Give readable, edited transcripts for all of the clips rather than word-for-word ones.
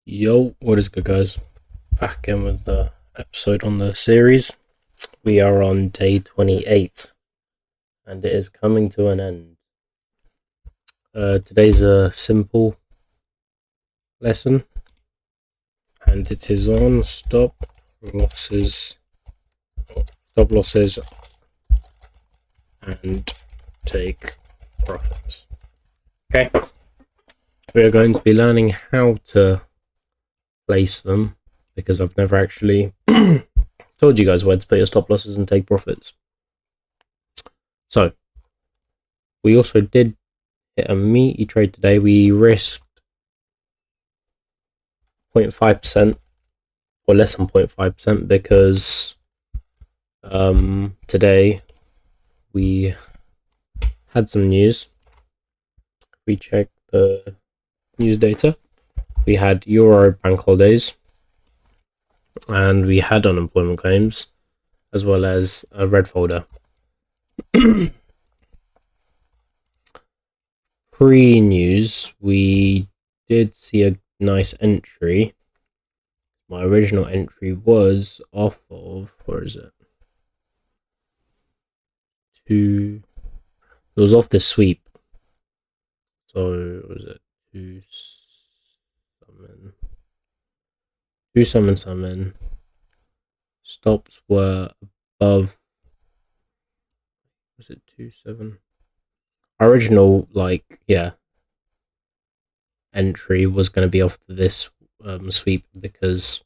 Yo, what is good, guys? Back in with the episode on the series. We are on day 28 and it is coming to an end. Today's a simple lesson and it is on stop losses and take profits. Okay, we are going to be learning how to place them because I've never actually told you guys where to put your stop losses and take profits. So we also did hit a meaty trade today. We risked 0.5% or less than 0.5% because today we had some news. If we check the news data, we had Euro bank holidays and we had unemployment claims as well as a red folder. Pre-news, we did see a nice entry. My original entry was off of, where is it? It was off this sweep. So, was it? Two summon. Stops were above. Was it 2-7? Original, entry was going to be off this sweep because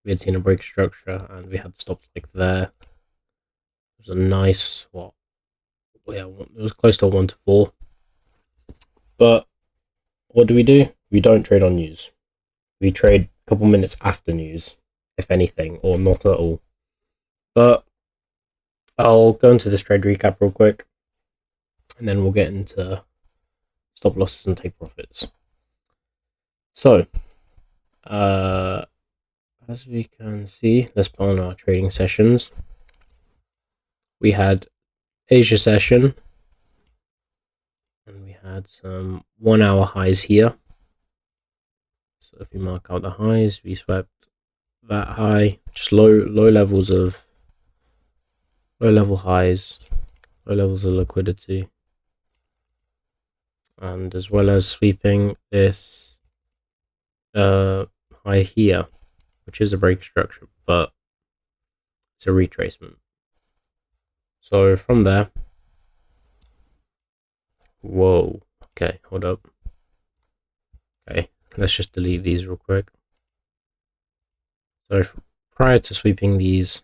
we had seen a break structure and we had stops like there. It was a nice, it was close to a 1 to 4. But what do? We don't trade on news. We trade a couple minutes after news, if anything, or not at all. But I'll go into this trade recap real quick, and then we'll get into stop losses and take profits. So, as we can see, let's put on our trading sessions. We had Asia session, and we had some 1 hour highs here. So if we mark out the highs, we swept that high, just low level highs, low levels of liquidity, and as well as sweeping this high here, which is a break structure, but it's a retracement. So from there, whoa, okay, hold up. Okay, let's just delete these real quick. So prior to sweeping these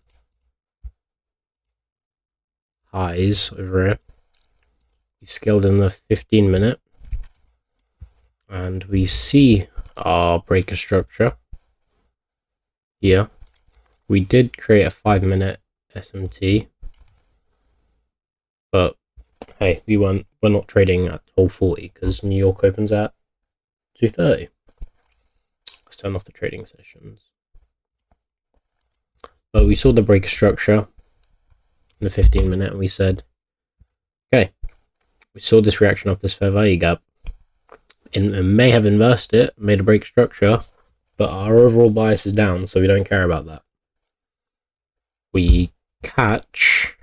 highs over here, we scaled in the 15-minute, and we see our breaker structure here. We did create a 5-minute SMT, but hey, we're not trading at 12:40 because New York opens at 2:30. Let's turn off the trading sessions. But we saw the breaker structure in the 15-minute and we said, okay, we saw this reaction of this fair value gap. It may have inversed it, made a break structure, but our overall bias is down, so we don't care about that. We catch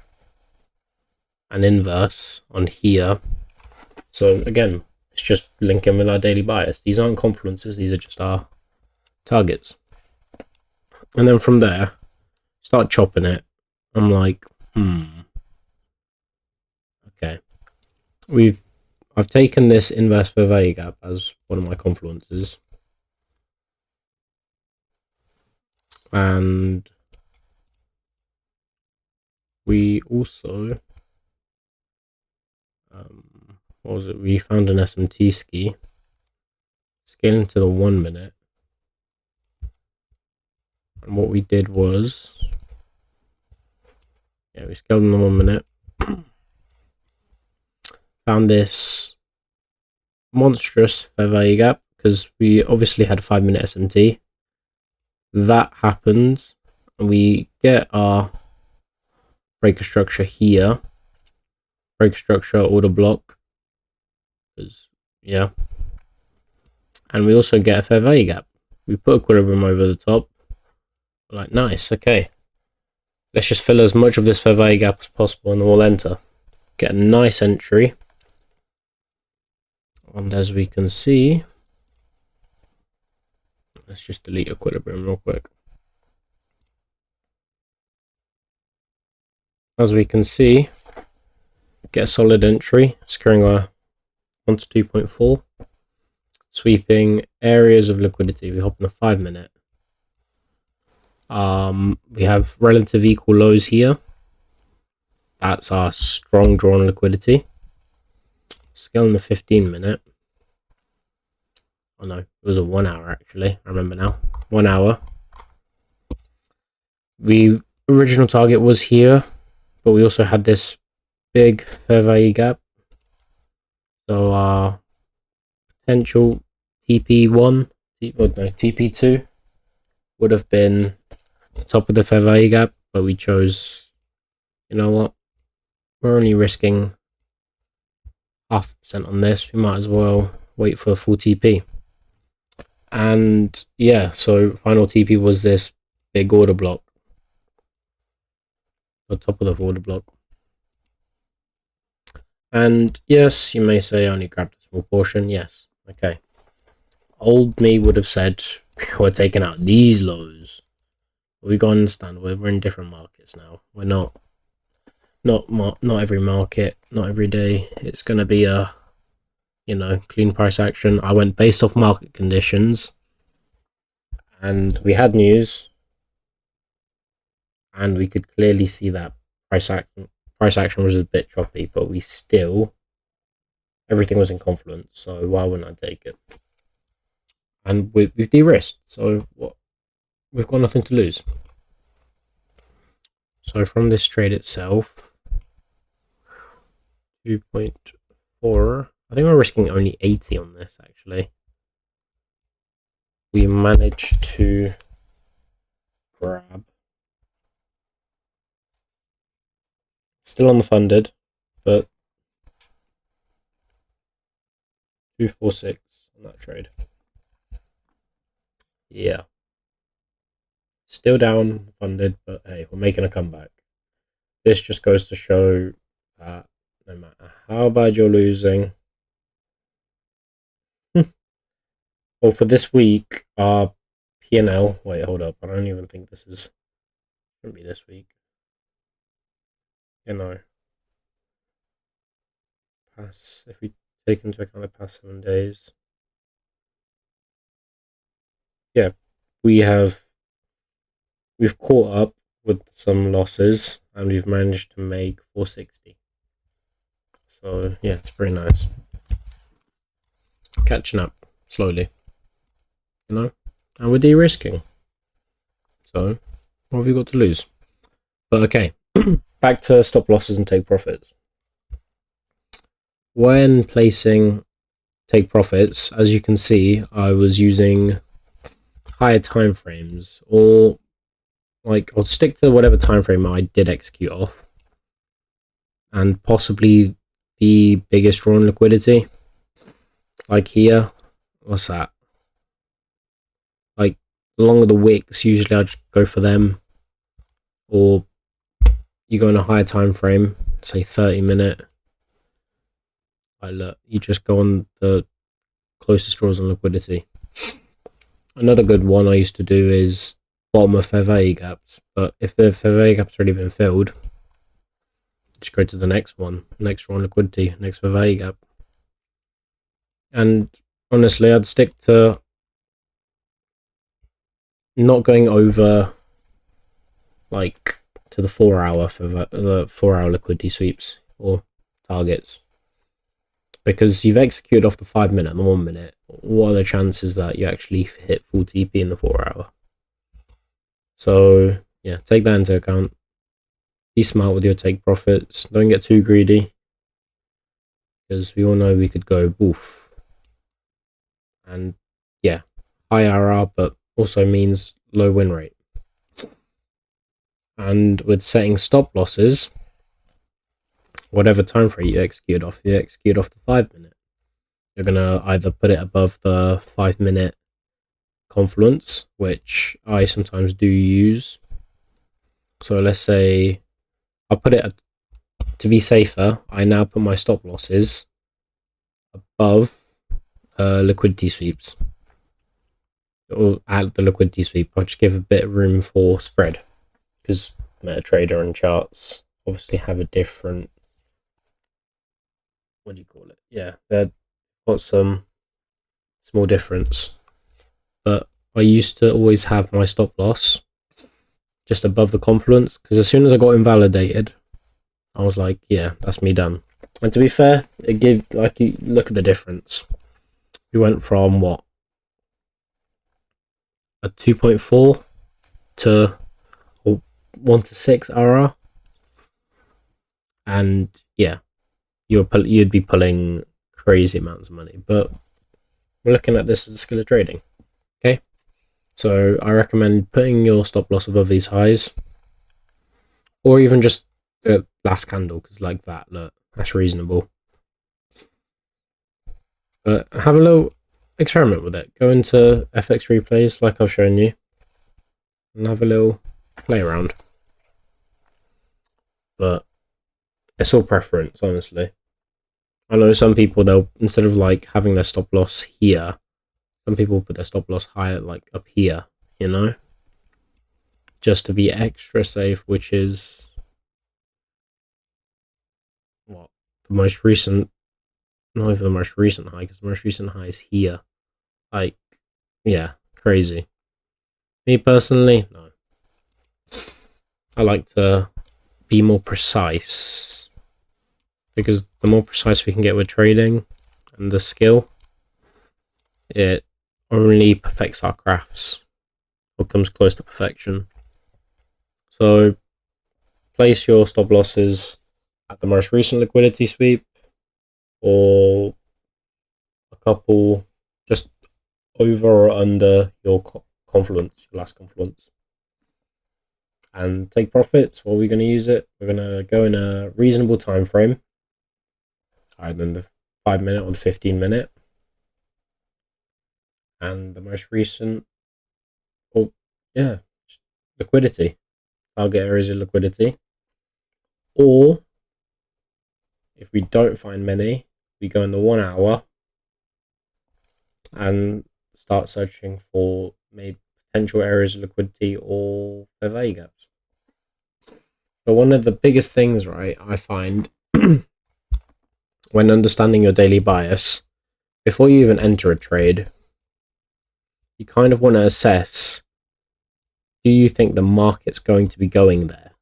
an inverse on here. So again, it's just linking with our daily bias. These aren't confluences, these are just our targets. And then from there, start chopping it. I'm like, okay. I've taken this inverse fair value gap as one of my confluences. And we also, what was it? We found an SMT ski, scaling to the 1 minute. And what we did was, we scaled in the 1 minute. Found this monstrous fair value gap because we obviously had a 5-minute SMT. That happened, and we get our breaker structure here. Breaker structure, order block. And we also get a fair value gap. We put equilibrium over the top. Like, nice, okay. Let's just fill as much of this fair value gap as possible and then we'll enter. Get a nice entry. And as we can see, let's just delete equilibrium real quick. As we can see, get a solid entry, securing our 1 to 2.4. Sweeping areas of liquidity. We hop in the 5 minute. We have relative equal lows here. That's our strong drawn liquidity. Scale in the 15 minute. Oh no, it was a 1 hour actually. I remember now. 1 hour. The original target was here, but we also had this big fair value gap. So our potential TP1, TP2 would have been the top of the fair value gap, but we chose, you know what, we're only risking 0.5% on this. We might as well wait for a full TP. And yeah, so final TP was this big order block, the top of the order block. And yes, you may say I only grabbed a small portion. Yes, okay. Old me would have said we're taking out these lows. We gotta understand we're in different markets now. We're not every market, not every day. It's gonna be a, you know, clean price action. I went based off market conditions, and we had news, and we could clearly see that price action was a bit choppy, but we still, everything was in confluence. So why wouldn't I take it? And we've de-risked, so what? We've got nothing to lose. So from this trade itself, 2.4. I think we're risking only 80 on this actually. We managed to grab, still on the funded, but 246 on that trade. Yeah. Still down funded, but hey, we're making a comeback. This just goes to show that no matter how bad you're losing, well, for this week, our P&L, wait, hold up, I don't even think this is, shouldn't be this week. You know, if we take into account the past 7 days, yeah, we've caught up with some losses and we've managed to make 460. So yeah, it's pretty nice. Catching up slowly, you know, and we're de-risking. So what have we got to lose? But okay, back to stop losses and take profits. When placing take profits, as you can see, I was using higher time frames, or like I'll stick to whatever time frame I did execute off, and possibly the biggest drawn liquidity. Like here, what's that? Like the longer the wicks, usually I just go for them, or you go in a higher time frame, say 30 minute. Look, you just go on the closest draws on liquidity. Another good one I used to do is bottom of fair value gaps, but if the fair value gap's already been filled, just go to the next one, next draw on liquidity, next fair value gap. And honestly, I'd stick to not going over like to the 4 hour for the 4 hour liquidity sweeps or targets, because you've executed off the 5 minute and the 1 minute. What are the chances that you actually hit full TP in the 4 hour? So yeah, take that into account. Be smart with your take profits. Don't get too greedy, because we all know we could go boof. And yeah, high IRR, but also means low win rate. And with setting stop losses, whatever time frame you execute off the 5 minute, you're gonna either put it above the 5 minute confluence, which I sometimes do use. So let's say I'll put it to be safer. I now put my stop losses above liquidity sweeps, or at the liquidity sweep. I'll just give a bit of room for spread, because MetaTrader and charts obviously have a different, what do you call it? Yeah, they've got some small difference. But I used to always have my stop loss just above the confluence, because as soon as I got invalidated, I was like, yeah, that's me done. And to be fair, it gave, like, you look at the difference. We went from what, a 2.4 to a 1 to 6 RR, and yeah, you'd be pulling crazy amounts of money. But we're looking at this as a skill of trading. Okay, so I recommend putting your stop loss above these highs, or even just the last candle, because like that, look, that's reasonable. But have a little experiment with it. Go into FX replays like I've shown you, and have a little play around. But it's all preference, honestly. I know some people, they'll, instead of like having their stop loss here, some people put their stop loss higher, like up here, you know, just to be extra safe, which is what, the most recent, not even the most recent high, because the most recent high is here. Like, yeah, crazy. Me personally, no. I like to be more precise, because the more precise we can get with trading and the skill, it only perfects our crafts, or comes close to perfection. So place your stop losses at the most recent liquidity sweep, or a couple just over or under your confluence, your last confluence, and take profits. What are we going to use it? We're going to go in a reasonable time frame, either than the 5 minute or the 15 minute, and the most recent, oh yeah, liquidity, target areas of liquidity. Or if we don't find many, we go in the 1 hour and start searching for maybe potential areas of liquidity or fair value gaps. But one of the biggest things, right, I find when understanding your daily bias, before you even enter a trade, you kind of want to assess, do you think the market's going to be going there?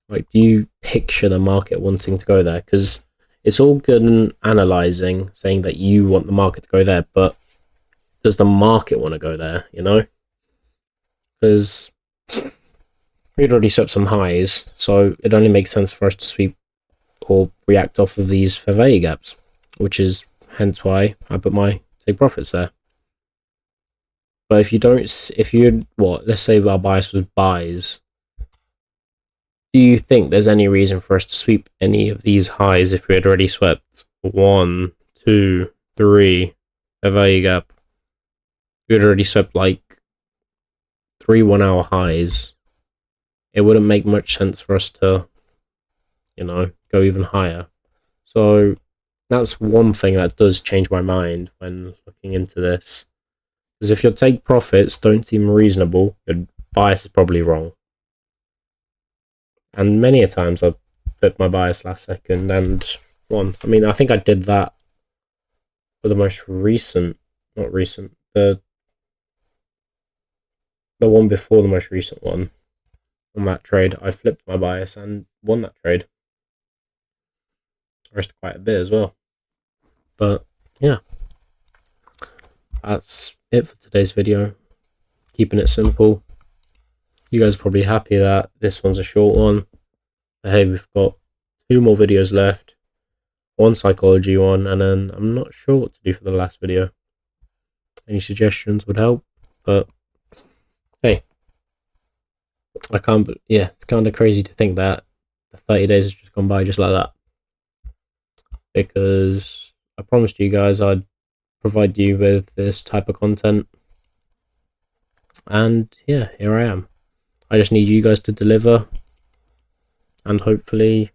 Like, do you picture the market wanting to go there? Because it's all good in analyzing, saying that you want the market to go there, but does the market want to go there, you know? Because we'd already swept some highs, so it only makes sense for us to sweep or react off of these fair value gaps, which is hence why I put my take profits there. But if you don't, if you, what, let's say our bias was buys, do you think there's any reason for us to sweep any of these highs if we had already swept 1, 2, 3 fair value gap? We had already swept like 3 1 hour highs. It wouldn't make much sense for us to, you know, go even higher. So that's one thing that does change my mind when looking into this. Because if your take profits don't seem reasonable, your bias is probably wrong. And many a times I've flipped my bias last second and won. I mean, I think I did that for the most recent, not recent, the one before the most recent one. On that trade, I flipped my bias and won that trade. I risked quite a bit as well. But yeah, that's it for today's video. Keeping it simple. You guys are probably happy that this one's a short one. But hey, we've got 2 more videos left. 1 psychology one, and then I'm not sure what to do for the last video. Any suggestions would help. But hey, I can't, yeah, it's kind of crazy to think that the 30 days has just gone by just like that. Because I promised you guys I'd provide you with this type of content And yeah, here I am. I just need you guys to deliver, and hopefully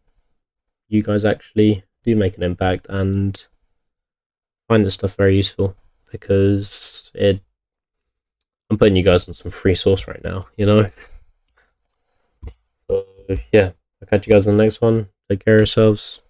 you guys actually do make an impact and find this stuff very useful, because I'm putting you guys on some free source right now, you know? So yeah, I'll catch you guys in the next one. Take care of yourselves.